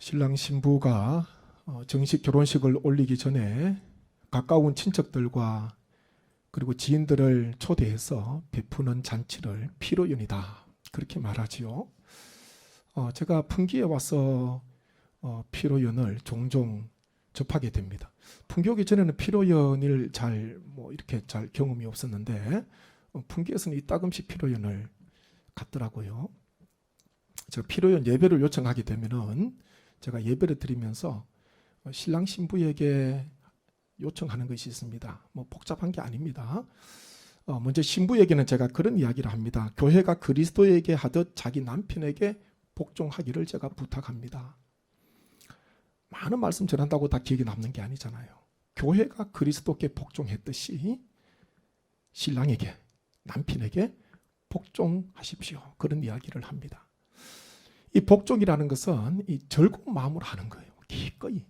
신랑 신부가 정식 결혼식을 올리기 전에 가까운 친척들과 그리고 지인들을 초대해서 베푸는 잔치를 피로연이다, 그렇게 말하지요. 제가 풍기에 와서 피로연을 종종 접하게 됩니다. 풍기 오기 전에는 피로연을 이렇게 잘 경험이 없었는데 풍기에서는 이따금씩 피로연을 갖더라고요. 제가 피로연 예배를 요청하게 되면은 제가 예배를 드리면서 신랑 신부에게 요청하는 것이 있습니다. 복잡한 게 아닙니다. 먼저 신부에게는 제가 그런 이야기를 합니다. 교회가 그리스도에게 하듯 자기 남편에게 복종하기를 제가 부탁합니다. 많은 말씀 전한다고 다 기억에 남는 게 아니잖아요. 교회가 그리스도께 복종했듯이 신랑에게, 남편에게 복종하십시오, 그런 이야기를 합니다. 이 복종이라는 것은 이 즐거운 마음으로 하는 거예요. 기꺼이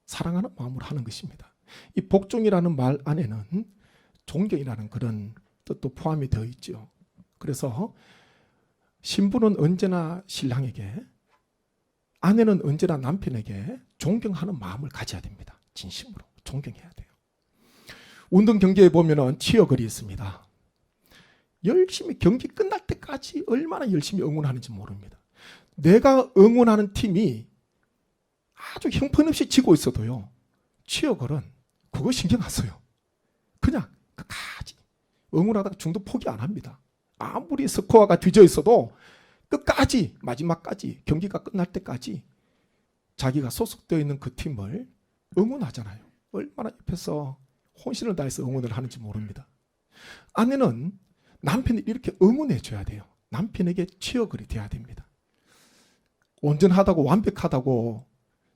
사랑하는 마음으로 하는 것입니다. 이 복종이라는 말 안에는 존경이라는 그런 뜻도 포함이 되어 있죠. 그래서 신부는 언제나 신랑에게, 아내는 언제나 남편에게 존경하는 마음을 가져야 됩니다. 진심으로 존경해야 돼요. 운동 경기에 보면은 치어걸이 있습니다. 열심히 경기 끝날 때까지 얼마나 열심히 응원하는지 모릅니다. 내가 응원하는 팀이 아주 형편없이 지고 있어도요, 치어걸은 그거 신경 안 써요. 그냥 끝까지 응원하다가 중도 포기 안 합니다. 아무리 스코어가 뒤져 있어도 끝까지, 마지막까지, 경기가 끝날 때까지 자기가 소속되어 있는 그 팀을 응원하잖아요. 얼마나 옆에서 혼신을 다해서 응원을 하는지 모릅니다. 아내는 남편이 이렇게 응원해 줘야 돼요. 남편에게 치어걸이 돼야 됩니다. 온전하다고, 완벽하다고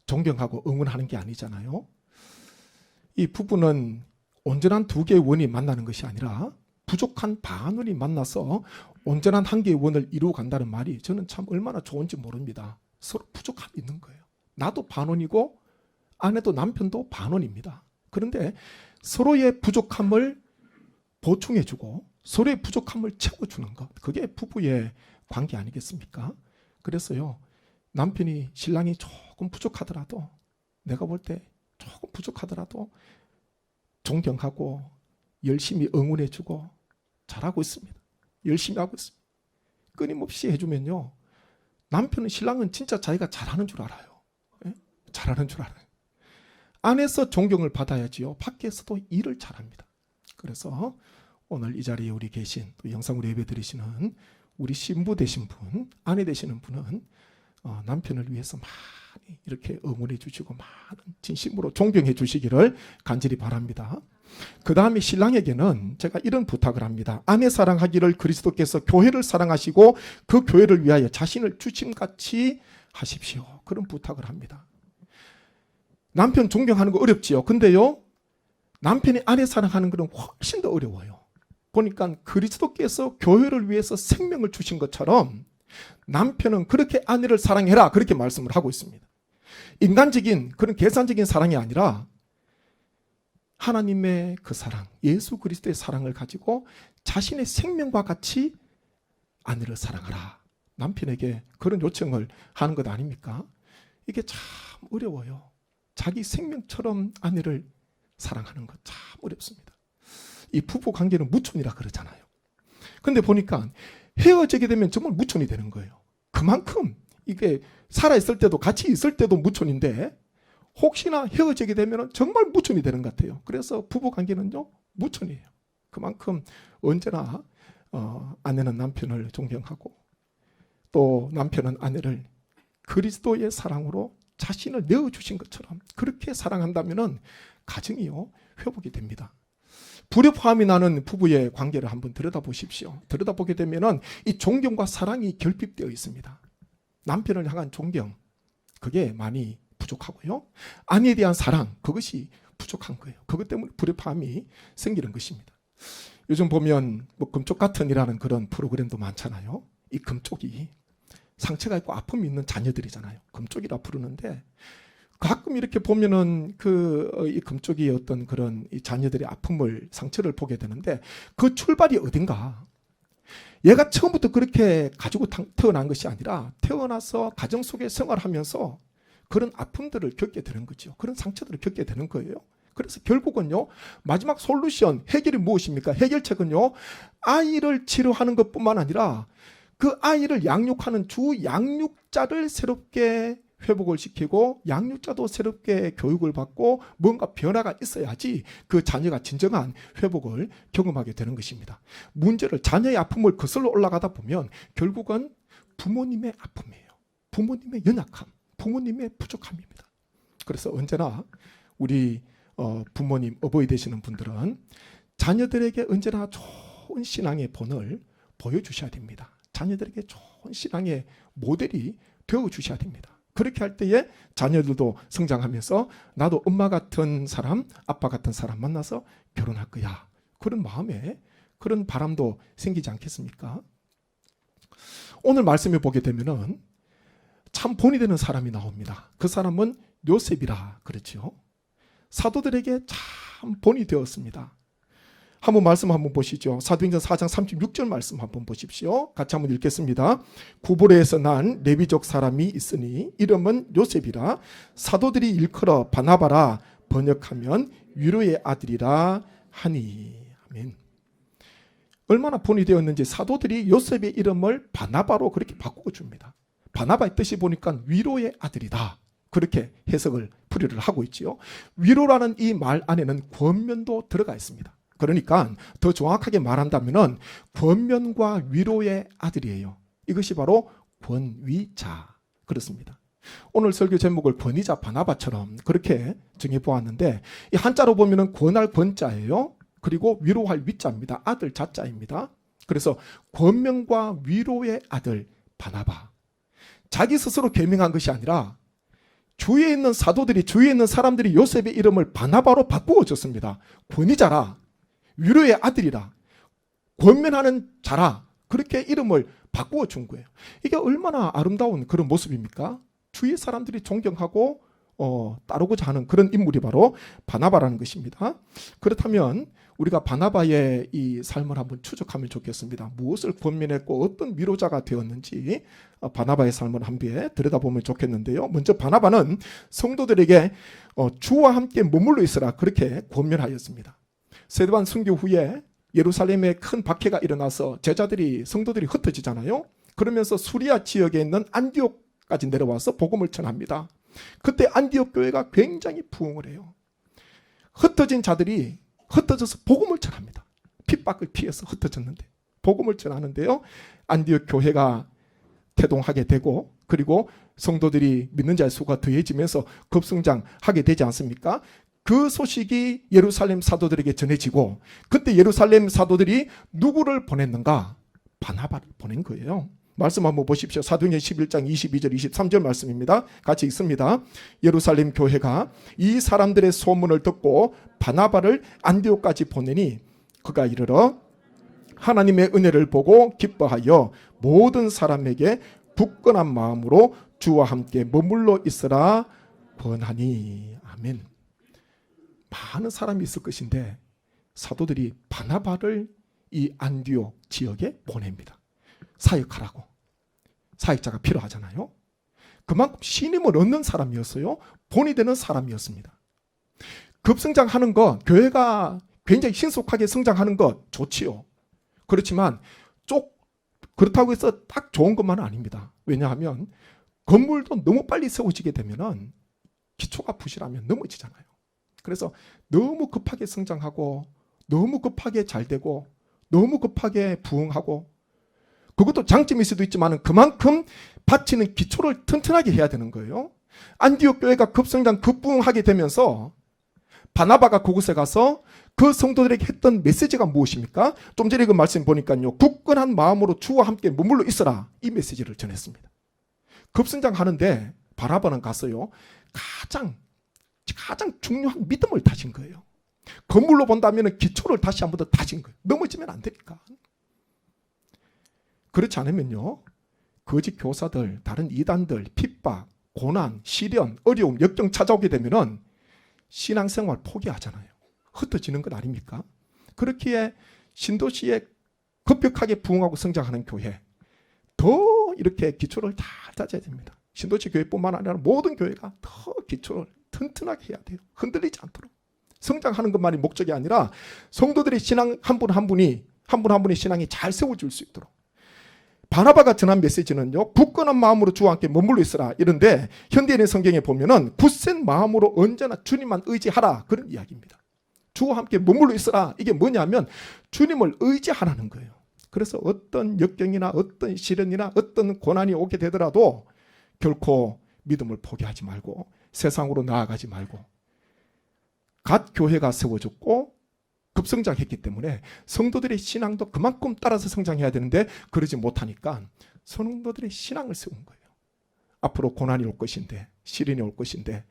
존경하고 응원하는 게 아니잖아요. 이 부부는 온전한 두 개의 원이 만나는 것이 아니라 부족한 반원이 만나서 온전한 한 개의 원을 이루어 간다는 말이 저는 참 얼마나 좋은지 모릅니다. 서로 부족함이 있는 거예요. 나도 반원이고 아내도 남편도 반원입니다. 그런데 서로의 부족함을 보충해주고 서로의 부족함을 채워주는 것, 그게 부부의 관계 아니겠습니까? 그래서요, 남편이, 신랑이 조금 부족하더라도, 내가 볼 때 조금 부족하더라도 존경하고 열심히 응원해주고 잘하고 있습니다. 열심히 하고 있습니다. 끊임없이 해주면요, 남편은, 신랑은 진짜 자기가 잘하는 줄 알아요. 예? 잘하는 줄 알아요. 안에서 존경을 받아야지요, 밖에서도 일을 잘합니다. 그래서 오늘 이 자리에 우리 계신, 또 영상으로 예배 드리시는 우리 신부 되신 분, 아내 되시는 분은 남편을 위해서 많이 이렇게 응원해 주시고 많은 진심으로 존경해 주시기를 간절히 바랍니다. 그 다음에 신랑에게는 제가 이런 부탁을 합니다. 아내 사랑하기를 그리스도께서 교회를 사랑하시고 그 교회를 위하여 자신을 주심같이 하십시오, 그런 부탁을 합니다. 남편 존경하는 거 어렵지요. 근데요, 남편이 아내 사랑하는 것은 훨씬 더 어려워요. 보니까 그리스도께서 교회를 위해서 생명을 주신 것처럼 남편은 그렇게 아내를 사랑해라, 그렇게 말씀을 하고 있습니다. 인간적인 그런 계산적인 사랑이 아니라 하나님의 그 사랑, 예수 그리스도의 사랑을 가지고 자신의 생명과 같이 아내를 사랑하라, 남편에게 그런 요청을 하는 것 아닙니까? 이게 참 어려워요. 자기 생명처럼 아내를 사랑하는 것 참 어렵습니다. 이 부부 관계는 무촌이라 그러잖아요. 근데 보니까 헤어지게 되면 정말 무촌이 되는 거예요. 그만큼 이게 살아있을 때도, 같이 있을 때도 무촌인데 혹시나 헤어지게 되면 정말 무촌이 되는 것 같아요. 그래서 부부 관계는요, 무촌이에요. 그만큼 언제나 아내는 남편을 존경하고 또 남편은 아내를 그리스도의 사랑으로 자신을 내어주신 것처럼 그렇게 사랑한다면 가정이요, 회복이 됩니다. 불협화음이 나는 부부의 관계를 한번 들여다보십시오. 들여다보게 되면 이 존경과 사랑이 결핍되어 있습니다. 남편을 향한 존경, 그게 많이 부족하고요, 아내에 대한 사랑, 그것이 부족한 거예요. 그것 때문에 불협화음이 생기는 것입니다. 요즘 보면 금쪽 같은이라는 그런 프로그램도 많잖아요. 이 금쪽이 상처가 있고 아픔이 있는 자녀들이잖아요. 금쪽이라 부르는데 가끔 이렇게 보면은 이 금쪽이 어떤 그런 이 자녀들의 아픔을, 상처를 보게 되는데 그 출발이 어딘가, 얘가 처음부터 그렇게 가지고 태어난 것이 아니라 태어나서 가정 속에 생활하면서 그런 아픔들을 겪게 되는 거죠. 그런 상처들을 겪게 되는 거예요. 그래서 결국은요, 마지막 솔루션, 해결이 무엇입니까? 해결책은요, 아이를 치료하는 것뿐만 아니라 그 아이를 양육하는 주 양육자를 새롭게 회복을 시키고 양육자도 새롭게 교육을 받고 뭔가 변화가 있어야지 그 자녀가 진정한 회복을 경험하게 되는 것입니다. 문제를, 자녀의 아픔을 거슬러 올라가다 보면 결국은 부모님의 아픔이에요. 부모님의 연약함, 부모님의 부족함입니다. 그래서 언제나 우리 부모님, 어버이 되시는 분들은 자녀들에게 언제나 좋은 신앙의 본을 보여주셔야 됩니다. 자녀들에게 좋은 신앙의 모델이 되어주셔야 됩니다. 그렇게 할 때에 자녀들도 성장하면서 나도 엄마 같은 사람, 아빠 같은 사람 만나서 결혼할 거야. 그런 마음에 그런 바람도 생기지 않겠습니까? 오늘 말씀을 보게 되면은 참 본이 되는 사람이 나옵니다. 그 사람은 요셉이라 그랬죠. 사도들에게 참 본이 되었습니다. 한번 말씀 한번 보시죠. 사도행전 4장 36절 말씀 한번 보십시오. 같이 한번 읽겠습니다. 구브로에서 난 레위족 사람이 있으니 이름은 요셉이라 사도들이 일컬어 바나바라 번역하면 위로의 아들이라 하니. 아멘. 얼마나 본이 되었는지 사도들이 요셉의 이름을 바나바로 그렇게 바꾸어 줍니다. 바나바의 뜻이 보니까 위로의 아들이다. 그렇게 해석을 풀이를 하고 있지요. 위로라는 이 말 안에는 권면도 들어가 있습니다. 그러니까 더 정확하게 말한다면 권면과 위로의 아들이에요. 이것이 바로 권위자. 그렇습니다. 오늘 설교 제목을 권위자 바나바처럼 그렇게 정해보았는데 이 한자로 보면 권할 권자예요. 그리고 위로할 위자입니다. 아들 자자입니다. 그래서 권면과 위로의 아들 바나바. 자기 스스로 개명한 것이 아니라 주위에 있는 사도들이, 주위에 있는 사람들이 요셉의 이름을 바나바로 바꾸어 줬습니다. 권위자라, 위로의 아들이라, 권면하는 자라, 그렇게 이름을 바꾸어 준 거예요. 이게 얼마나 아름다운 그런 모습입니까? 주위 사람들이 존경하고 따르고자 하는 그런 인물이 바로 바나바라는 것입니다. 그렇다면 우리가 바나바의 이 삶을 한번 추적하면 좋겠습니다. 무엇을 권면했고 어떤 위로자가 되었는지 바나바의 삶을 한번 들여다보면 좋겠는데요. 먼저 바나바는 성도들에게 주와 함께 머물러 있으라 그렇게 권면하였습니다. 스데반 순교 후에 예루살렘에 큰 박해가 일어나서 제자들이, 성도들이 흩어지잖아요. 그러면서 수리아 지역에 있는 안디옥까지 내려와서 복음을 전합니다. 그때 안디옥 교회가 굉장히 부흥을 해요. 흩어진 자들이 흩어져서 복음을 전합니다. 핍박을 피해서 흩어졌는데 복음을 전하는데요. 안디옥 교회가 태동하게 되고 그리고 성도들이 믿는 자의 수가 더해지면서 급성장하게 되지 않습니까? 그 소식이 예루살렘 사도들에게 전해지고 그때 예루살렘 사도들이 누구를 보냈는가? 바나바를 보낸 거예요. 말씀 한번 보십시오. 사도행전 11장 22절 23절 말씀입니다. 같이 읽습니다. 예루살렘 교회가 이 사람들의 소문을 듣고 바나바를 안디옥까지 보내니 그가 이르러 하나님의 은혜를 보고 기뻐하여 모든 사람에게 굳건한 마음으로 주와 함께 머물러 있으라 권하니. 아멘. 많은 사람이 있을 것인데 사도들이 바나바를 이 안디옥 지역에 보냅니다. 사역하라고. 사역자가 필요하잖아요. 그만큼 신임을 얻는 사람이었어요. 본이 되는 사람이었습니다. 급성장하는 것, 교회가 굉장히 신속하게 성장하는 것 좋지요. 그렇지만 그렇다고 해서 딱 좋은 것만은 아닙니다. 왜냐하면 건물도 너무 빨리 세워지게 되면 기초가 부실하면 넘어지잖아요. 그래서 너무 급하게 성장하고 너무 급하게 잘 되고 너무 급하게 부흥하고 그것도 장점일 수도 있지만 그만큼 바치는 기초를 튼튼하게 해야 되는 거예요. 안디옥 교회가 급성장, 급부흥하게 되면서 바나바가 그곳에 가서 그 성도들에게 했던 메시지가 무엇입니까? 좀 전에 그 말씀 보니까요. 굳건한 마음으로 주와 함께 머물러 있어라. 이 메시지를 전했습니다. 급성장하는데 바나바는 갔어요. 가장 중요한 믿음을 다진 거예요. 건물로 본다면 기초를 다시 한 번 더 다진 거예요. 넘어지면 안 되니까. 그렇지 않으면요. 거짓 교사들, 다른 이단들, 핍박, 고난, 시련, 어려움, 역경 찾아오게 되면은 신앙생활 포기하잖아요. 흩어지는 것 아닙니까? 그렇기에 신도시에 급격하게 부흥하고 성장하는 교회 더 이렇게 기초를 잘 다져야 됩니다. 신도시 교회뿐만 아니라 모든 교회가 더 기초를 튼튼하게 해야 돼요. 흔들리지 않도록. 성장하는 것만이 목적이 아니라 성도들의 신앙 한 분 한 분이 신앙이 잘 세워질 수 있도록. 바나바가 전한 메시지는요, 굳건한 마음으로 주와 함께 머물러 있으라 이런데 현대인의 성경에 보면은 굳센 마음으로 언제나 주님만 의지하라 그런 이야기입니다. 주와 함께 머물러 있으라 이게 뭐냐면 주님을 의지하라는 거예요. 그래서 어떤 역경이나 어떤 시련이나 어떤 고난이 오게 되더라도 결코 믿음을 포기하지 말고 세상으로 나아가지 말고 갓 교회가 세워졌고 급성장했기 때문에 성도들의 신앙도 그만큼 따라서 성장해야 되는데 그러지 못하니까 성도들의 신앙을 세운 거예요. 앞으로 고난이 올 것인데 시련이 올 것인데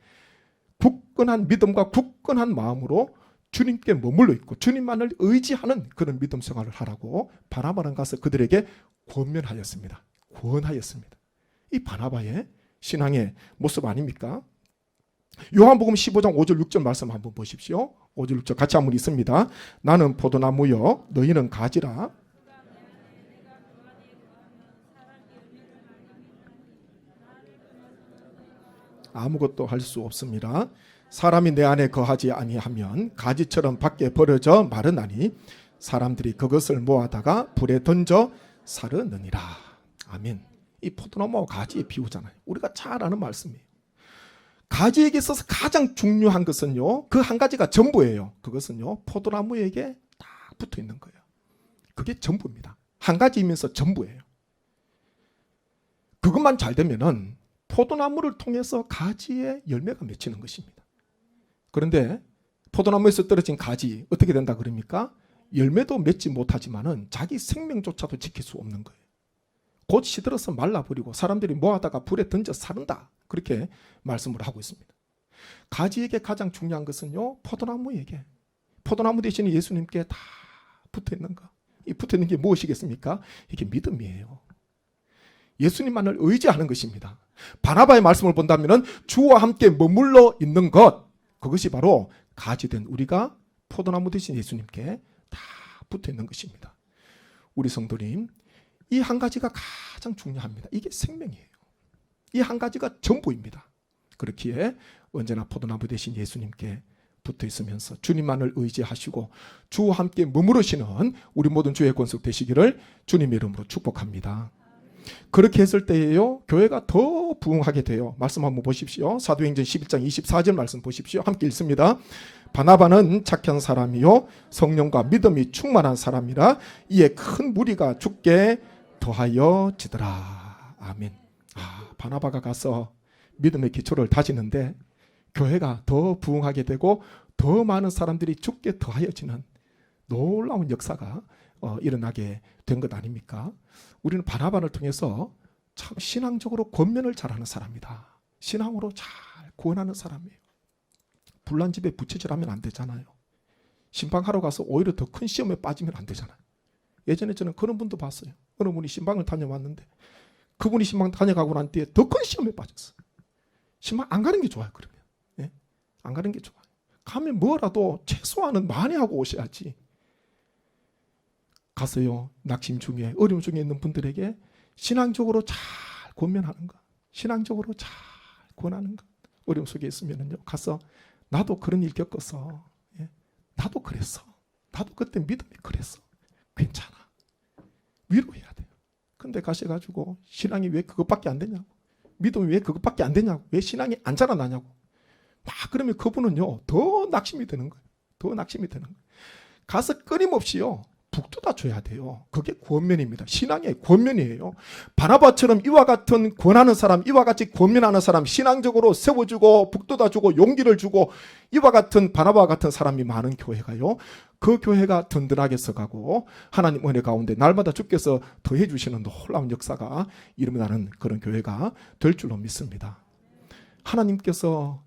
굳건한 믿음과 굳건한 마음으로 주님께 머물러 있고 주님만을 의지하는 그런 믿음 생활을 하라고 바나바는 가서 그들에게 권면하였습니다. 권하였습니다. 이 바나바의 신앙의 모습 아닙니까? 요한복음 15장 5절 6절 말씀 한번 보십시오. 5절 6절 같이 한번 있습니다. 나는 포도나무요 너희는 가지라. 아무것도 할 수 없습니다. 사람이 내 안에 거하지 아니하면 가지처럼 밖에 버려져 마르나니 사람들이 그것을 모아다가 불에 던져 사르느니라. 아멘. 이 포도나무와 가지의 비유잖아요. 우리가 잘 아는 말씀이에요. 가지에게 있어서 가장 중요한 것은요, 그 한 가지가 전부예요. 그것은요, 포도나무에게 딱 붙어 있는 거예요. 그게 전부입니다. 한 가지이면서 전부예요. 그것만 잘 되면은 포도나무를 통해서 가지에 열매가 맺히는 것입니다. 그런데 포도나무에서 떨어진 가지 어떻게 된다 그럽니까? 열매도 맺지 못하지만은 자기 생명조차도 지킬 수 없는 거예요. 곧 시들어서 말라버리고 사람들이 모아다가 불에 던져 사른다. 그렇게 말씀을 하고 있습니다. 가지에게 가장 중요한 것은요, 포도나무에게, 포도나무 대신에 예수님께 다 붙어 있는 거. 이 붙어 있는 게 무엇이겠습니까? 이게 믿음이에요. 예수님만을 의지하는 것입니다. 바나바의 말씀을 본다면 주와 함께 머물러 있는 것, 그것이 바로 가지된 우리가 포도나무 대신 예수님께 다 붙어 있는 것입니다. 우리 성도님, 이 한 가지가 가장 중요합니다. 이게 생명이에요. 이 한 가지가 전부입니다. 그렇기에 언제나 포도나무 대신 예수님께 붙어 있으면서 주님만을 의지하시고 주와 함께 머무르시는 우리 모든 주의 권속 되시기를 주님의 이름으로 축복합니다. 그렇게 했을 때에요, 교회가 더 부흥하게 돼요. 말씀 한번 보십시오. 사도행전 11장 24절 말씀 보십시오. 함께 읽습니다. 바나바는 착한 사람이요 성령과 믿음이 충만한 사람이라 이에 큰 무리가 죽게 더하여지더라. 아멘. 바나바가 가서 믿음의 기초를 다지는데 교회가 더 부흥하게 되고 더 많은 사람들이 죽게 더하여지는 놀라운 역사가 일어나게 된 것 아닙니까? 우리는 바나바를 통해서 참 신앙적으로 권면을 잘하는 사람이다. 신앙으로 잘 구원하는 사람이에요. 불난 집에 부채질하면 안 되잖아요. 신방하러 가서 오히려 더 큰 시험에 빠지면 안 되잖아요. 예전에 저는 그런 분도 봤어요. 어느 분이 신방을 다녀왔는데 그분이 신방 다녀가고 난 뒤에 더 큰 시험에 빠졌어요. 신방 안 가는 게 좋아요. 그러면 안 가는 게 좋아요. 가면 뭐라도 최소한은 많이 하고 오셔야지. 가서요, 낙심 중에 어려움 중에 있는 분들에게 신앙적으로 잘 권면하는 것, 신앙적으로 잘 권하는 것. 어려움 속에 있으면요, 가서 나도 그런 일 겪었어. 나도 그랬어. 나도 그때 믿음이 그랬어. 괜찮아. 위로해야 돼요. 근데 가셔가지고 신앙이 왜 그것밖에 안 되냐고, 믿음이 왜 그것밖에 안 되냐고, 왜 신앙이 안 자라나냐고 막 그러면 그분은요 더 낙심이 되는 거예요. 더 낙심이 되는 거예요. 가서 끊임없이요 북돋아 줘야 돼요. 그게 권면입니다. 신앙의 권면이에요. 바나바처럼 이와 같은 권하는 사람, 이와 같이 권면하는 사람, 신앙적으로 세워주고 북돋아 주고 용기를 주고 이와 같은 바나바와 같은 사람이 많은 교회가요, 그 교회가 든든하게 서가고 하나님 은혜 가운데 날마다 주께서 더해 주시는 놀라운 역사가 일어나는 그런 교회가 될 줄로 믿습니다. 하나님께서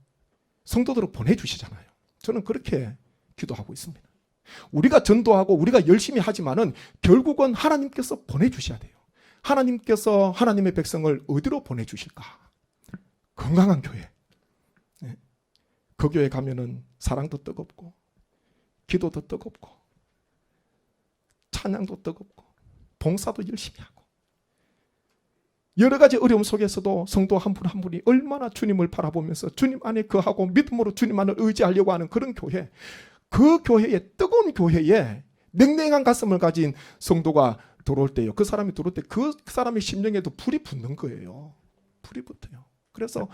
성도들을 보내주시잖아요. 저는 그렇게 기도하고 있습니다. 우리가 전도하고 우리가 열심히 하지만은 결국은 하나님께서 보내주셔야 돼요. 하나님께서 하나님의 백성을 어디로 보내주실까? 건강한 교회. 그 교회 가면은 사랑도 뜨겁고 기도도 뜨겁고 찬양도 뜨겁고 봉사도 열심히 하고 여러 가지 어려움 속에서도 성도 한 분 한 분이 얼마나 주님을 바라보면서 주님 안에 거하고 믿음으로 주님만을 의지하려고 하는 그런 교회, 그 교회에, 뜨거운 교회에 냉랭한 가슴을 가진 성도가 들어올 때요, 그 사람이 들어올 때 그 사람의 심령에도 불이 붙는 거예요. 불이 붙어요. 그래서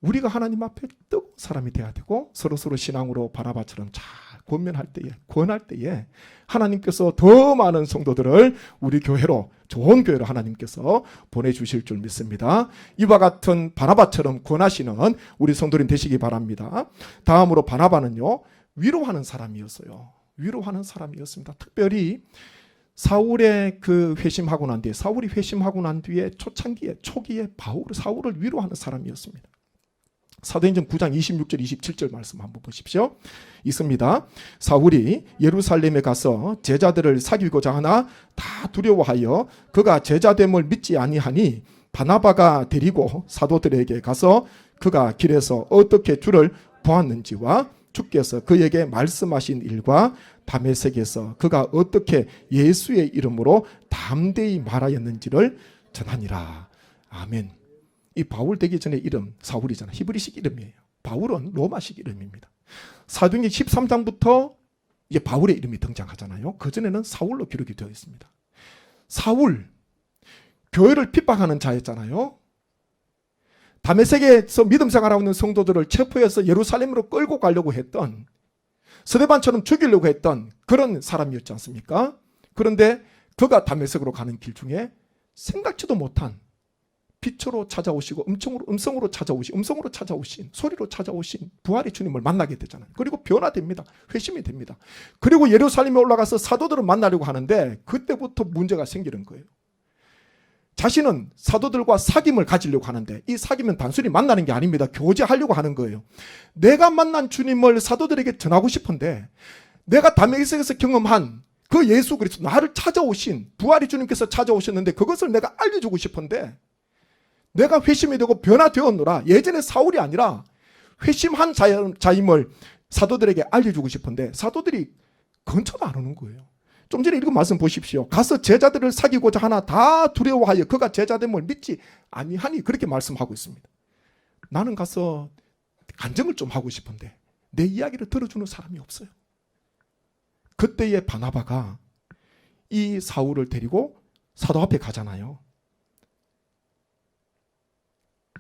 우리가 하나님 앞에 뜨거운 사람이 돼야 되고, 서로서로 신앙으로 바나바처럼 잘 권면할 때에, 권할 때에 하나님께서 더 많은 성도들을 우리 교회로, 좋은 교회로 하나님께서 보내주실 줄 믿습니다. 이와 같은 바나바처럼 권하시는 우리 성도님 되시기 바랍니다. 다음으로 바나바는요, 위로하는 사람이었어요. 위로하는 사람이었습니다. 특별히 사울의 그 회심하고 난 뒤에, 사울이 회심하고 난 뒤에 초창기에, 초기에 사울을 위로하는 사람이었습니다. 사도행전 9장 26절 27절 말씀 한번 보십시오. 있습니다. 사울이 예루살렘에 가서 제자들을 사귀고자 하나 다 두려워하여 그가 제자됨을 믿지 아니하니 바나바가 데리고 사도들에게 가서 그가 길에서 어떻게 주를 보았는지와 주께서 그에게 말씀하신 일과 다메섹에서 그가 어떻게 예수의 이름으로 담대히 말하였는지를 전하니라. 아멘. 이 바울 되기 전에 이름 사울이잖아요. 히브리식 이름이에요. 바울은 로마식 이름입니다. 사도행전 13장부터 이제 바울의 이름이 등장하잖아요. 그전에는 사울로 기록이 되어 있습니다. 사울, 교회를 핍박하는 자였잖아요. 다메섹에서 믿음 생활하고 있는 성도들을 체포해서 예루살렘으로 끌고 가려고 했던, 스데반처럼 죽이려고 했던 그런 사람이었지 않습니까? 그런데 그가 다메섹으로 가는 길 중에 생각지도 못한 빛으로 찾아오시고 음성으로 찾아오신 소리로 찾아오신 부활의 주님을 만나게 되잖아요. 그리고 변화됩니다. 회심이 됩니다. 그리고 예루살렘에 올라가서 사도들을 만나려고 하는데 그때부터 문제가 생기는 거예요. 자신은 사도들과 사귐을 가지려고 하는데, 이 사귐은 단순히 만나는 게 아닙니다. 교제하려고 하는 거예요. 내가 만난 주님을 사도들에게 전하고 싶은데, 내가 다메섹에서 경험한 그 예수 그리스도, 나를 찾아오신 부활의 주님께서 찾아오셨는데 그것을 내가 알려주고 싶은데, 내가 회심이 되고 변화되었노라, 예전의 사울이 아니라 회심한 자임을 사도들에게 알려주고 싶은데 사도들이 근처도 안 오는 거예요. 좀 전에 읽은 말씀 보십시오. 가서 제자들을 사귀고자 하나 다 두려워하여 그가 제자됨을 믿지 아니하니, 그렇게 말씀하고 있습니다. 나는 가서 간증을 좀 하고 싶은데 내 이야기를 들어주는 사람이 없어요. 그때의 바나바가 이 사울을 데리고 사도 앞에 가잖아요.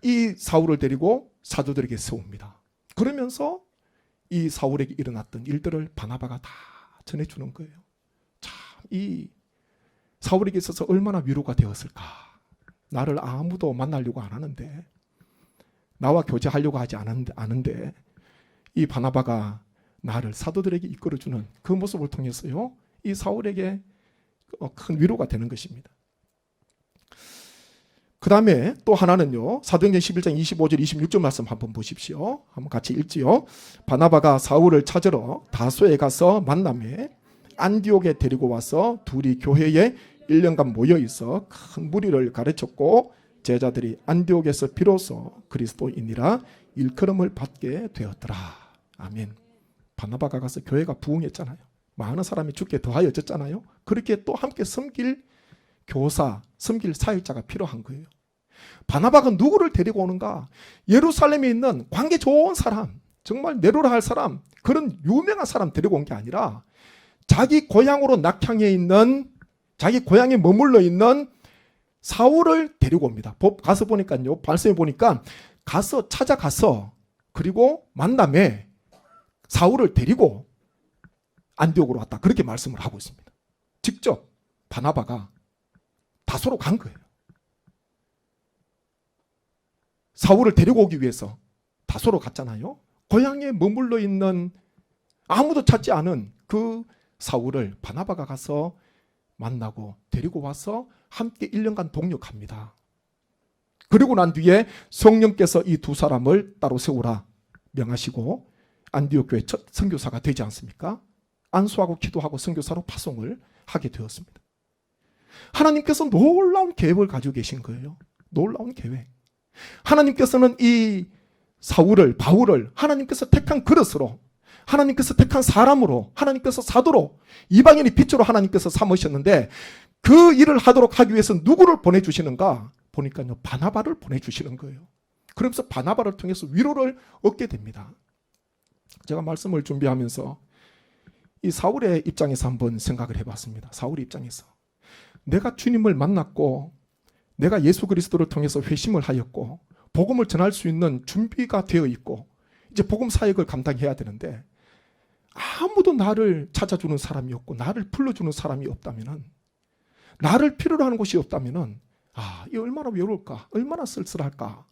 이 사울을 데리고 사도들에게 세웁니다. 그러면서 이 사울에게 일어났던 일들을 바나바가 다 전해주는 거예요. 참, 이 사울에게 있어서 얼마나 위로가 되었을까. 나를 아무도 만나려고 안 하는데, 나와 교제하려고 하지 않은데 이 바나바가 나를 사도들에게 이끌어주는 그 모습을 통해서요, 이 사울에게 큰 위로가 되는 것입니다. 그 다음에 또 하나는요, 사도행전 11장 25절 26절 말씀 한번 보십시오. 한번 같이 읽지요. 바나바가 사울을 찾으러 다소에 가서 만남에 안디옥에 데리고 와서 둘이 교회에 1년간 모여 있어 큰 무리를 가르쳤고, 제자들이 안디옥에서 비로소 그리스도인이라 일컬음을 받게 되었더라. 아멘. 바나바가 가서 교회가 부흥했잖아요. 많은 사람이 죽게 더하여졌잖아요. 그렇게 또 함께 섬길 교사, 섬길 사역자가 필요한 거예요. 바나바가 누구를 데리고 오는가? 예루살렘에 있는 관계 좋은 사람, 정말 내로라 할 사람, 그런 유명한 사람 데리고 온 게 아니라 자기 고향으로 낙향해 있는, 자기 고향에 머물러 있는 사울을 데리고 옵니다. 가서 보니까요, 말씀해 보니까 가서 찾아가서, 그리고 만남에 사울을 데리고 안디옥으로 왔다, 그렇게 말씀을 하고 있습니다. 직접 바나바가 다소로 간 거예요. 사울을 데리고 오기 위해서 다소로 갔잖아요. 고향에 머물러 있는, 아무도 찾지 않은 그 사울을 바나바가 가서 만나고 데리고 와서 함께 1년간 동역합니다. 그리고 난 뒤에 성령께서 이 두 사람을 따로 세우라 명하시고 안디옥 교회 첫 선교사가 되지 않습니까? 안수하고 기도하고 선교사로 파송을 하게 되었습니다. 하나님께서 놀라운 계획을 가지고 계신 거예요. 놀라운 계획. 하나님께서는 이 사울을, 바울을 하나님께서 택한 그릇으로, 하나님께서 택한 사람으로, 하나님께서 사도로, 이방인의 빛으로 하나님께서 삼으셨는데, 그 일을 하도록 하기 위해서 누구를 보내주시는가? 보니까요, 바나바를 보내주시는 거예요. 그러면서 바나바를 통해서 위로를 얻게 됩니다. 제가 말씀을 준비하면서 이 사울의 입장에서 한번 생각을 해봤습니다. 사울의 입장에서 내가 주님을 만났고 내가 예수 그리스도를 통해서 회심을 하였고 복음을 전할 수 있는 준비가 되어 있고 이제 복음 사역을 감당해야 되는데 아무도 나를 찾아주는 사람이 없고 나를 불러주는 사람이 없다면은, 나를 필요로 하는 곳이 없다면은, 이 얼마나 외로울까, 얼마나 쓸쓸할까.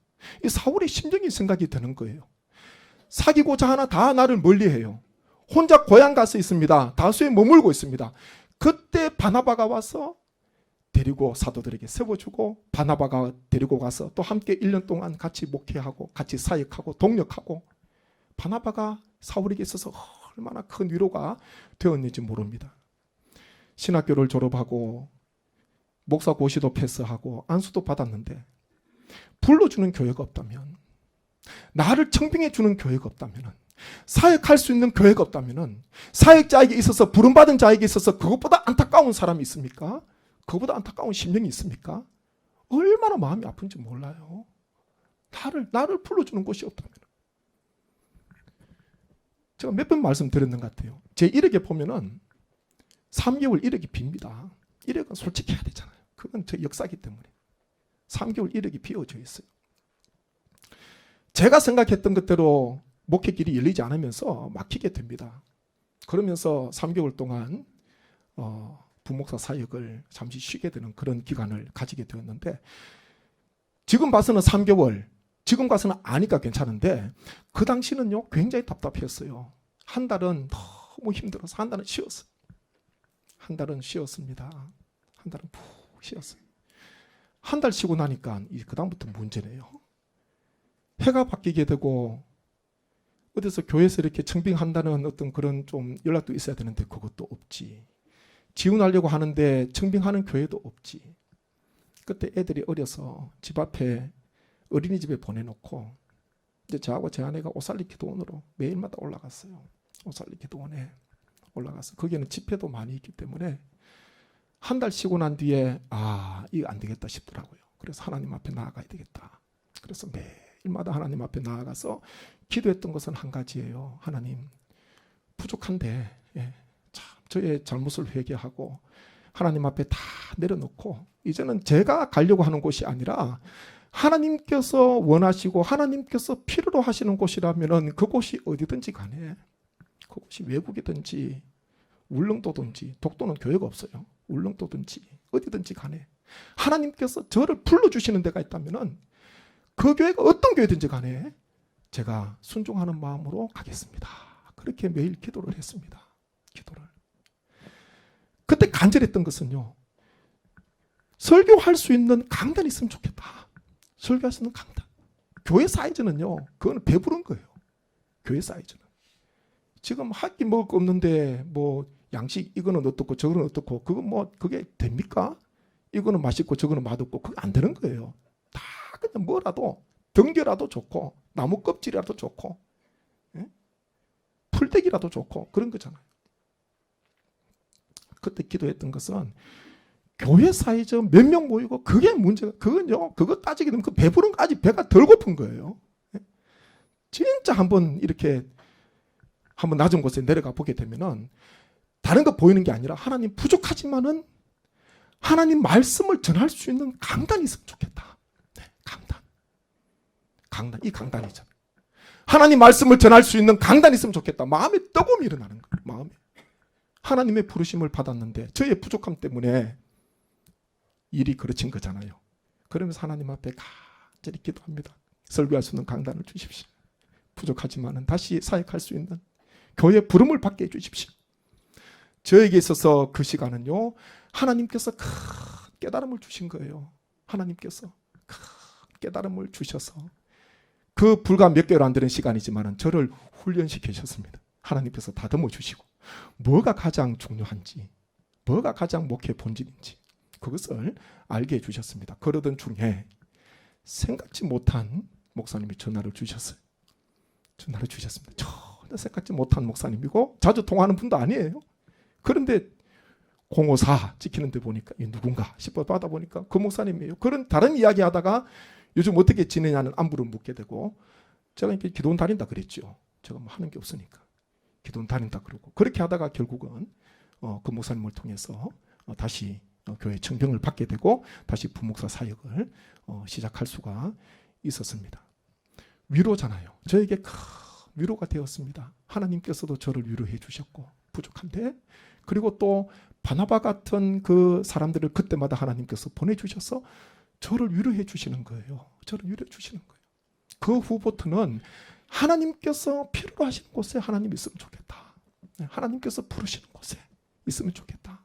이 사울의 심정이 생각이 드는 거예요. 사귀고자 하나 다 나를 멀리해요. 혼자 고향 가서 있습니다. 다수에 머물고 있습니다. 그때 바나바가 와서 데리고 사도들에게 세워주고, 바나바가 데리고 가서 또 함께 1년 동안 같이 목회하고 같이 사역하고 동력하고, 바나바가 사울에게 있어서 얼마나 큰 위로가 되었는지 모릅니다. 신학교를 졸업하고 목사 고시도 패스하고 안수도 받았는데 불러주는 교회가 없다면, 나를 청빙해주는 교회가 없다면, 사역할 수 있는 교회가 없다면, 사역자에게 있어서 부름받은 자에게 있어서 그것보다 안타까운 사람이 있습니까? 그것보다 안타까운 심령이 있습니까? 얼마나 마음이 아픈지 몰라요. 나를 불러주는 곳이 없다면. 제가 몇 번 말씀드렸는 것 같아요. 제 이력에 보면은 3개월 이력이 빕니다. 이력은 솔직히 해야 되잖아요. 그건 제 역사이기 때문에 3개월 이력이 비어져 있어요. 제가 생각했던 것대로 목회길이 열리지 않으면서 막히게 됩니다. 그러면서 3개월 동안 부목사 사역을 잠시 쉬게 되는 그런 기간을 가지게 되었는데, 지금 봐서는 3개월, 지금 가서는 아니까 괜찮은데 그 당시는요 굉장히 답답했어요. 한 달은 너무 힘들어서 한 달은 쉬었어요. 한 달은 쉬었습니다. 한 달은 푹 쉬었어요. 한 달 쉬고 나니까 그 다음부터 문제네요. 해가 바뀌게 되고 어디서 교회에서 이렇게 청빙한다는 어떤 그런 좀 연락도 있어야 되는데 그것도 없지. 지원하려고 하는데 청빙하는 교회도 없지. 그때 애들이 어려서 집 앞에 어린이집에 보내놓고 이제 저하고 제 아내가 오살리 기도원으로 매일마다 올라갔어요. 오살리 기도원에 올라가서 거기에는 집회도 많이 있기 때문에 한 달 쉬고 난 뒤에 이거 안 되겠다 싶더라고요. 그래서 하나님 앞에 나아가야 되겠다. 그래서 매일마다 하나님 앞에 나아가서 기도했던 것은 한 가지예요. 하나님, 부족한데 참 저의 잘못을 회개하고 하나님 앞에 다 내려놓고 이제는 제가 가려고 하는 곳이 아니라 하나님께서 원하시고 하나님께서 필요로 하시는 곳이라면 그곳이 어디든지 간에, 그곳이 외국이든지 울릉도든지, 독도는 교회가 없어요. 울릉도든지 어디든지 간에 하나님께서 저를 불러주시는 데가 있다면 그 교회가 어떤 교회든지 간에 제가 순종하는 마음으로 가겠습니다. 그렇게 매일 기도를 했습니다. 기도를. 그때 간절했던 것은요, 설교할 수 있는 강단이 있으면 좋겠다. 설교할 수 있는 강단. 교회 사이즈는요, 그거는 배부른 거예요. 교회 사이즈는. 지금 학기 먹을 거 없는데 뭐 양식 이거는 어떻고 저거는 어떻고 그거 뭐 그게 됩니까? 이거는 맛있고 저거는 맛없고 그게 안 되는 거예요. 다 그냥 뭐라도 등겨라도 좋고 나무 껍질이라도 좋고 풀떼기라도 좋고 그런 거잖아요. 그때 기도했던 것은 교회 사이즈 몇 명 모이고 그게 문제가, 그건요, 그거 따지게 되면 그 배부른 거 아직 배가 덜 고픈 거예요. 진짜 한번 이렇게 한번 낮은 곳에 내려가 보게 되면은 다른 거 보이는 게 아니라 하나님 부족하지만은 하나님 말씀을 전할 수 있는 강단이 있으면 좋겠다. 강단, 이 강단이죠. 하나님 말씀을 전할 수 있는 강단이 있으면 좋겠다. 마음에 뜨거움이 일어나는 거예요. 마음에. 하나님의 부르심을 받았는데 저의 부족함 때문에 일이 그르친 거잖아요. 그러면서 하나님 앞에 간절히 기도합니다. 설교할 수 있는 강단을 주십시오. 부족하지만은 다시 사역할 수 있는 교회 부름을 받게 해주십시오. 저에게 있어서 그 시간은요, 하나님께서 큰 깨달음을 주신 거예요. 하나님께서 큰 깨달음을 주셔서 그 불과 몇 개월 안 되는 시간이지만 저를 훈련시키셨습니다. 하나님께서 다듬어 주시고 뭐가 가장 중요한지, 뭐가 가장 목회 본질인지 그것을 알게 해주셨습니다. 그러던 중에 생각지 못한 목사님이 전화를 주셨어요. 전화를 주셨습니다. 전혀 생각지 못한 목사님이고 자주 통화하는 분도 아니에요. 그런데 054 찍히는데 보니까 이 누군가 싶어 받아 보니까 그 목사님이에요. 그런 다른 이야기 하다가 요즘 어떻게 지내냐는 안부를 묻게 되고, 제가 이렇게 기도원 다닌다 그랬죠. 제가 뭐 하는 게 없으니까 기도원 다닌다 그러고, 그렇게 하다가 결국은 그 목사님을 통해서 다시 교회 청병을 받게 되고 다시 부목사 사역을 시작할 수가 있었습니다. 위로잖아요. 저에게 큰 위로가 되었습니다. 하나님께서도 저를 위로해 주셨고, 부족한데, 그리고 또 바나바 같은 그 사람들을 그때마다 하나님께서 보내주셔서 저를 위로해 주시는 거예요. 저를 위로해 주시는 거예요. 그 후부터는 하나님께서 필요로 하시는 곳에 하나님 있으면 좋겠다. 하나님께서 부르시는 곳에 있으면 좋겠다.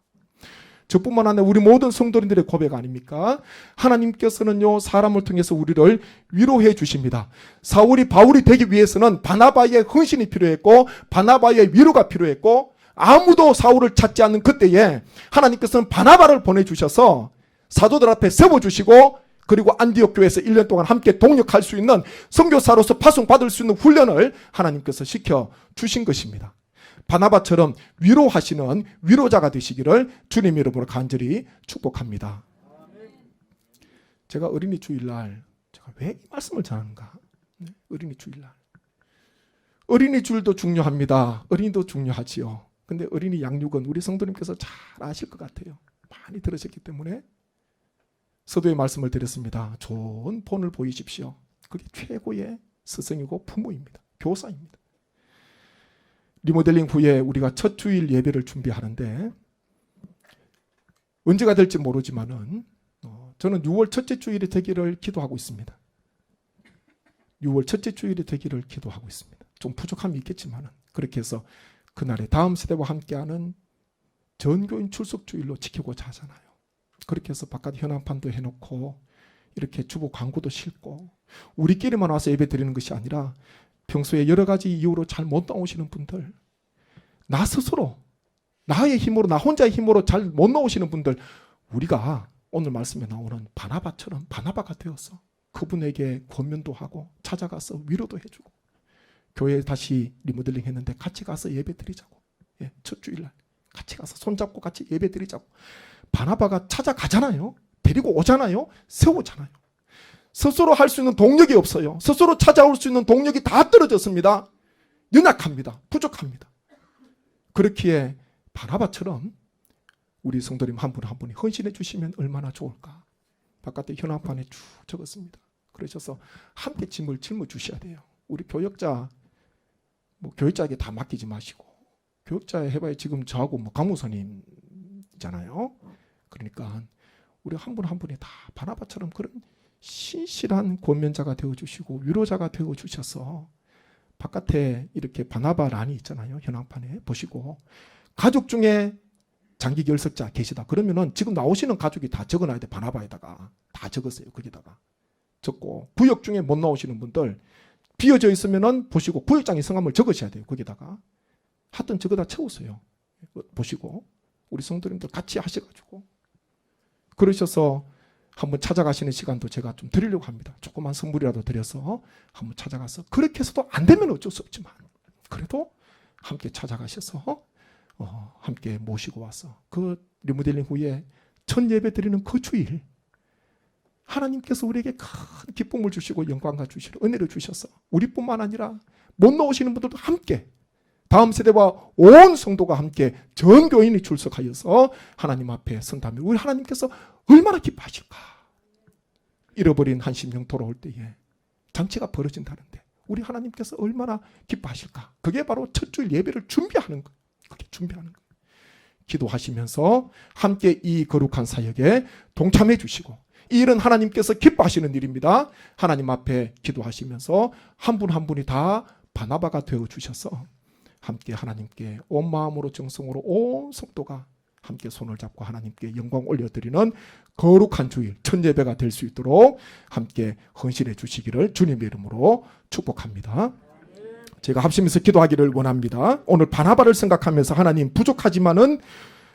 저뿐만 아니라 우리 모든 성도님들의 고백 아닙니까? 하나님께서는요, 사람을 통해서 우리를 위로해 주십니다. 사울이 바울이 되기 위해서는 바나바의 헌신이 필요했고, 바나바의 위로가 필요했고, 아무도 사울을 찾지 않는 그때에 하나님께서는 바나바를 보내주셔서 사도들 앞에 세워주시고, 그리고 안디옥 교회에서 1년 동안 함께 동역할 수 있는 선교사로서 파송받을 수 있는 훈련을 하나님께서 시켜주신 것입니다. 바나바처럼 위로하시는 위로자가 되시기를 주님 이름으로 간절히 축복합니다. 제가 어린이 주일날 제가 왜 이 말씀을 전하는가? 어린이 주일날, 어린이 주일도 중요합니다. 어린이도 중요하지요. 근데 어린이 양육은 우리 성도님께서 잘 아실 것 같아요. 많이 들으셨기 때문에 서두에 말씀을 드렸습니다. 좋은 본을 보이십시오. 그게 최고의 스승이고 부모입니다. 교사입니다. 리모델링 후에 우리가 첫 주일 예배를 준비하는데, 언제가 될지 모르지만은 저는 6월 첫째 주일이 되기를 기도하고 있습니다. 6월 첫째 주일이 되기를 기도하고 있습니다. 좀 부족함이 있겠지만은 그렇게 해서 그날에 다음 세대와 함께하는 전교인 출석 주일로 지키고자 하잖아요. 그렇게 해서 바깥 현황판도 해놓고 이렇게 주보 광고도 싣고 우리끼리만 와서 예배 드리는 것이 아니라 평소에 여러 가지 이유로 잘 못 나오시는 분들, 나 스스로 나의 힘으로, 나 혼자의 힘으로 잘 못 나오시는 분들, 우리가 오늘 말씀에 나오는 바나바처럼 바나바가 되어서 그분에게 권면도 하고 찾아가서 위로도 해주고, 교회에 다시 리모델링 했는데 같이 가서 예배 드리자고, 첫 주일날 같이 가서 손잡고 같이 예배 드리자고. 바나바가 찾아가잖아요. 데리고 오잖아요. 세우잖아요. 스스로 할 수 있는 동력이 없어요. 스스로 찾아올 수 있는 동력이 다 떨어졌습니다. 연약합니다. 부족합니다. 그렇기에 바나바처럼 우리 성도님 한 분 한 분이 헌신해 주시면 얼마나 좋을까. 바깥에 현황판에 쭉 적었습니다. 그러셔서 함께 짐을 짊어 주셔야 돼요. 우리 교역자, 교역자에게 다 맡기지 마시고, 교역자 해봐야 지금 저하고 강무사님이잖아요. 그러니까 우리 한 분 한 분이 다 바나바처럼 그런 신실한 권면자가 되어주시고 위로자가 되어주셔서, 바깥에 이렇게 바나바 란이 있잖아요. 현황판에 보시고, 가족 중에 장기 결석자 계시다 그러면은 지금 나오시는 가족이 다 적어놔야 돼. 바나바에다가 다 적었어요. 거기다가 적고, 구역 중에 못 나오시는 분들 비어져 있으면은 보시고 구역장의 성함을 적으셔야 돼요. 거기다가 하여튼 적어다 채우세요. 보시고 우리 성도님들 같이 하셔가지고 그러셔서 한번 찾아가시는 시간도 제가 좀 드리려고 합니다. 조그만 선물이라도 드려서 한번 찾아가서, 그렇게 해서도 안 되면 어쩔 수 없지만 그래도 함께 찾아가셔서 함께 모시고 와서 그 리모델링 후에 첫 예배 드리는 그 주일 하나님께서 우리에게 큰 기쁨을 주시고 영광과 주시고 은혜를 주셔서 우리뿐만 아니라 못 나오시는 분들도 함께, 다음 세대와 온 성도가 함께 전 교인이 출석하여서 하나님 앞에 선다면 우리 하나님께서 얼마나 기뻐하실까. 잃어버린 한 심령 돌아올 때에 잔치가 벌어진다는데 우리 하나님께서 얼마나 기뻐하실까. 그게 바로 첫 주일 예배를 준비하는 것. 그게 준비하는 것. 기도하시면서 함께 이 거룩한 사역에 동참해 주시고, 이 일은 하나님께서 기뻐하시는 일입니다. 하나님 앞에 기도하시면서 한 분 한 분이 다 바나바가 되어주셔서 함께 하나님께 온 마음으로 정성으로 온 성도가 함께 손을 잡고 하나님께 영광 올려드리는 거룩한 주일 첫 예배가 될 수 있도록 함께 헌신해 주시기를 주님의 이름으로 축복합니다. 제가 합심해서 기도하기를 원합니다. 오늘 바나바를 생각하면서 하나님 부족하지만은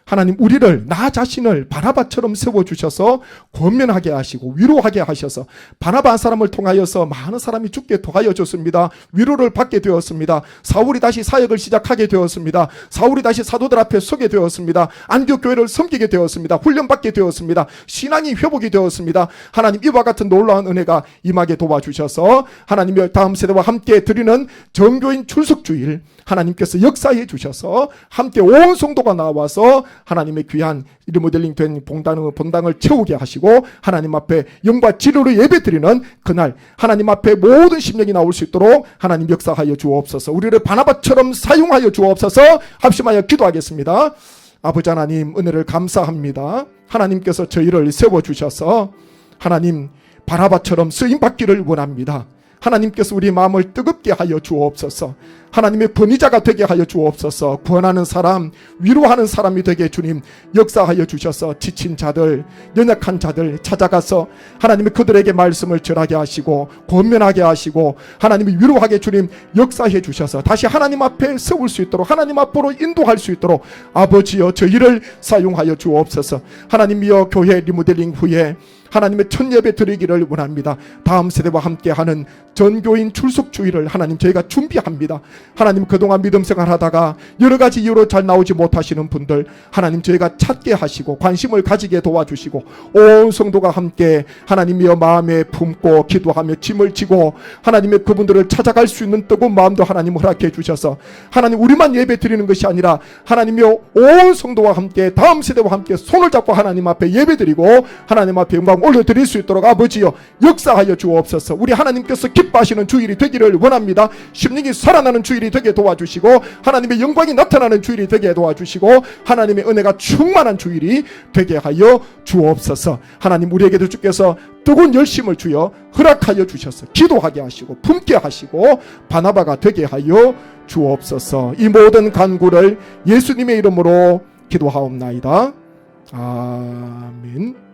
하나님 우리를 나 자신을 바나바처럼 세워주셔서 권면하게 하시고 위로하게 하셔서 바나바 한 사람을 통하여서 많은 사람이 죽게 도와여 줬습니다. 위로를 받게 되었습니다. 사울이 다시 사역을 시작하게 되었습니다. 사울이 다시 사도들 앞에 서게 되었습니다. 안디옥 교회를 섬기게 되었습니다. 훈련받게 되었습니다. 신앙이 회복이 되었습니다. 하나님 이와 같은 놀라운 은혜가 임하게 도와주셔서 하나님의 다음 세대와 함께 드리는 정교인 출석주일 하나님께서 역사해 주셔서 함께 온 성도가 나와서 하나님의 귀한 리모델링 된 본당을 채우게 하시고 하나님 앞에 영과 진리로 예배드리는 그날 하나님 앞에 모든 심령이 나올 수 있도록 하나님 역사하여 주옵소서. 우리를 바나바처럼 사용하여 주옵소서. 합심하여 기도하겠습니다. 아버지 하나님 은혜를 감사합니다. 하나님께서 저희를 세워주셔서 하나님 바나바처럼 쓰임받기를 원합니다. 하나님께서 우리 마음을 뜨겁게 하여 주옵소서. 하나님의 권위자가 되게 하여 주옵소서. 구원하는 사람, 위로하는 사람이 되게 주님 역사하여 주셔서 지친 자들, 연약한 자들 찾아가서 하나님의 그들에게 말씀을 전하게 하시고 권면하게 하시고 하나님이 위로하게 주님 역사해 주셔서 다시 하나님 앞에 세울 수 있도록 하나님 앞으로 인도할 수 있도록 아버지여 저희를 사용하여 주옵소서. 하나님이여 교회 리모델링 후에 하나님의 첫 예배 드리기를 원합니다. 다음 세대와 함께하는 전교인 출석주의를 하나님 저희가 준비합니다. 하나님 그동안 믿음 생활하다가 여러 가지 이유로 잘 나오지 못하시는 분들 하나님 저희가 찾게 하시고 관심을 가지게 도와주시고 온 성도가 함께 하나님이여 마음에 품고 기도하며 짐을 지고 하나님의 그분들을 찾아갈 수 있는 뜨거운 마음도 하나님 허락해 주셔서 하나님 우리만 예배 드리는 것이 아니라 하나님이여 온 성도와 함께 다음 세대와 함께 손을 잡고 하나님 앞에 예배 드리고 하나님 앞에 영광 올려드릴 수 있도록 아버지여 역사하여 주옵소서. 우리 하나님께서 기뻐하시는 주일이 되기를 원합니다. 심령이 살아나는 주일이 되게 도와주시고 하나님의 영광이 나타나는 주일이 되게 도와주시고 하나님의 은혜가 충만한 주일이 되게 하여 주옵소서. 하나님 우리에게도 주께서 뜨거운 열심을 주여 허락하여 주셔서 기도하게 하시고 품게 하시고 바나바가 되게 하여 주옵소서. 이 모든 간구를 예수님의 이름으로 기도하옵나이다. 아멘.